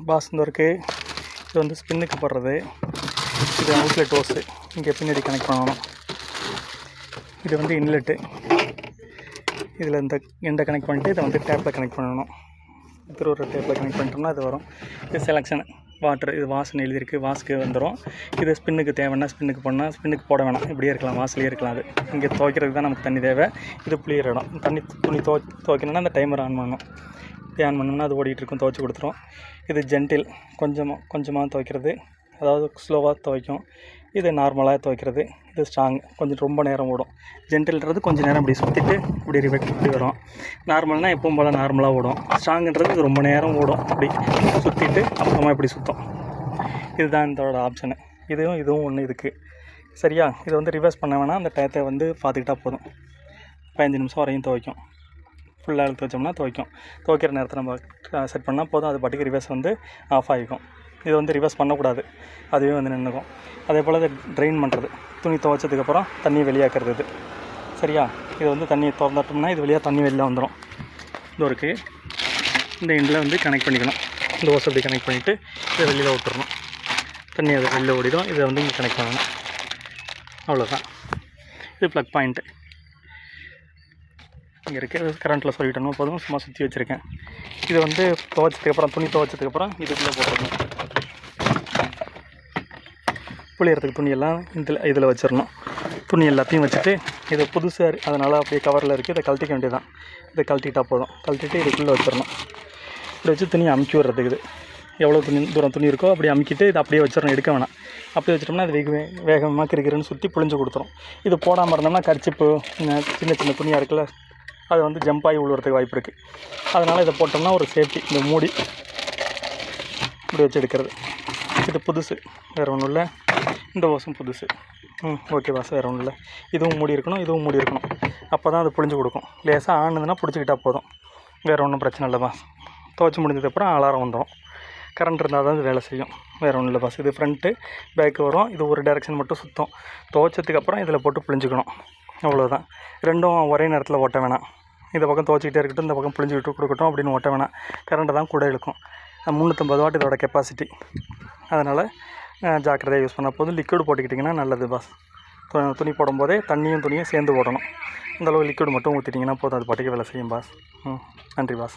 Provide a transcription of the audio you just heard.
Pass இந்த இருக்குது. இது வந்து ஸ்பின்னுக்கு போடுறது. இது அவுட்லெட் ஓஸு இங்கே பின்னாடி கனெக்ட் பண்ணணும். இது வந்து இன்லெட்டு. இதில் இந்த எண்டை கனெக்ட் பண்ணிட்டு இதை வந்து டேப்பில் கனெக்ட் பண்ணணும். திருவுற டேப்பில் கனெக்ட் பண்ணிட்டோம்னா அது வரும். இது செலெக்ஷன் வாட்டர். இது வாஷ்னு எழுதியிருக்கு. வாஷ்க்கு வந்துடும். இது ஸ்பின்னுக்கு தேவைன்னா ஸ்பின்னுக்கு போடணும். ஸ்பின்னுக்கு போட வேணாம், இப்படியே இருக்கலாம், வாஷ்லேயே இருக்கலாம். அது இங்கே துவைக்கிறதுக்கு தான் நமக்கு தண்ணி தேவை. இது புளியிற இடம். துணி துவைக்கணும்னா அந்த டைமர் ஆன் பண்ணணும். ஆன் பண்ணோம்னா அது ஓடிட்டு இருக்கும், துவைச்சி கொடுத்துரும். இது ஜென்டில், கொஞ்சமாக துவைக்கிறது, அதாவது ஸ்லோவாக துவைக்கும். இது நார்மலாக துவைக்கிறது. இது ஸ்ட்ராங், கொஞ்சம் ரொம்ப நேரம் ஓடும். ஜென்டில்ன்றது கொஞ்சம் நேரம் இப்படி சுற்றிட்டு இப்படி வரும். நார்மல்னால் எப்பவும் போல் நார்மலாக ஓடும். ஸ்ட்ராங்குன்றது இது ரொம்ப நேரம் ஓடும், இப்படி சுற்றிட்டு அப்புறமா இப்படி சுற்றும். இதுதான் இதோட ஆப்ஷனு. இதுவும் ஒன்று இருக்குது. சரியா? இதை வந்து ரிவர்ஸ் பண்ண வேணாம். அந்த டயத்தை வந்து பார்த்துக்கிட்டா போதும். 15 நிமிஷம் வரையும் துவைக்கும். ஃபுல்லாக எடுத்து வச்சோம்னா துவைக்கும். துவைக்கிற நேரத்தை நம்ம செட் பண்ணால் போதும். அது பாட்டுக்கு ரிவர்ஸ் வந்து ஆஃப் ஆகிக்கும். இது வந்து ரிவர்ஸ் பண்ணக்கூடாது, அதுவே வந்து நின்றுக்கும். அதே போல் இதை ட்ரெயின் பண்ணுறது, துணி துவைச்சதுக்கப்புறம் தண்ணி வெளியாக்குறது. இது சரியா? இது வந்து தண்ணியை திறந்துட்டோம்னா இது வழியாக தண்ணி வெளியில் வந்துடும். இது இருக்குது. இந்த எண்டில் வந்து கனெக்ட் பண்ணிக்கணும். இந்த ஓஸ் அப்படி கனெக்ட் பண்ணிவிட்டு இதை வெளியில் விட்டுறணும். தண்ணி அதை வெளியில் ஓடிடும். இதை வந்து இங்கே கனெக்ட் பண்ணணும். அவ்வளோதான். இது ப்ளக் பாயிண்ட்டு இங்கே இருக்குது. கரண்ட்டில் சொல்லிட்டோம்னா போதும். சும்மா சுற்றி வச்சுருக்கேன். இது வந்து துவைச்சதுக்கப்புறம், துணி துவைச்சதுக்கப்புறம் இதுக்குள்ளே போட்டுடணும். புளியறதுக்கு துணியெல்லாம் இதில் வச்சிடணும். துணி எல்லாத்தையும் வச்சுட்டு, இது புதுசாக அதனால் அப்படியே கவரில் இருக்குது. இதை கழட்டிக்க வேண்டியதான். இதை கழட்டிட்டால் போதும். கழட்டிட்டு இதுக்குள்ளே வச்சிடணும். இப்படி வச்சு துணியை அமுக்கி விடுறதுக்கு. இது எவ்வளோ தூரம் துணி இருக்கோ அப்படி அமுக்கிட்டு இதை அப்படியே வச்சிடணும், எடுக்க வேணாம். அப்படியே வச்சிட்டோம்னா அது வேகமாக கிறுக்கிறுன்னு சுற்றி புழிஞ்சு கொடுத்துரும். இது போடாமல் இருந்தோம்னா கர்ச்சிப்பு, சின்ன துணியாக இருக்குல்ல, அது வந்து ஜம்ப் ஆகி விழுவுறதுக்கு வாய்ப்பு இருக்குது. அதனால் இதை போட்டோம்னா ஒரு சேஃப்டி. இந்த மூடி இப்படி வச்சு எடுக்கிறது. இது புதுசு, வேறு ஒன்றும் இல்லை. இந்த ஓஸும் புதுசு. ஓகே பாஸ், வேறு ஒன்றும் இல்லை. இதுவும் மூடி இருக்கணும், இதுவும் மூடி இருக்கணும். அப்போ தான் அது புழிஞ்சு கொடுக்கும். லேசாக ஆனதுன்னா பிடிச்சிக்கிட்டால் போதும். வேறு ஒன்றும் பிரச்சனை இல்லை பாஸ். துவைச்சி முடிஞ்சதுக்கப்புறம் அலாரம் வந்துடும். கரண்ட் இருந்தால் தான் அது வேலை செய்யும். வேறு ஒன்றும் இல்லை பாஸ். இது ஃப்ரண்ட்டு பேக்கு வரும். இது ஒரு டைரெக்ஷன் மட்டும் சுற்றும். துவைச்சதுக்கப்புறம் இதில் போட்டு புழிஞ்சிக்கணும். அவ்வளோதான். ரெண்டும் ஒரே நேரத்தில் ஓட்ட வேணாம். இந்த பக்கம் துவைச்சிக்கிட்டே இருக்கட்டும், இந்த பக்கம் புழிஞ்சு விட்டு கொடுக்கட்டும் அப்படின்னு ஓட்ட வேணாம். கரண்ட்டு தான் கூட இழுக்கும். 350 வாட் இதோட கெப்பாசிட்டி. அதனால் ஜாக்கிரதையாக யூஸ் பண்ணால் போதும். லிக்விட் போட்டுக்கிட்டிங்கன்னா நல்லது பாஸ். துணி போடும்போதே துணியும் சேர்ந்து ஓடணும். அந்தளவு லிக்விட் மட்டும் ஊற்றிட்டிங்கன்னா போதும். அது பாட்டுக்கு வேலை செய்யும் பாஸ். நன்றி பாஸ்.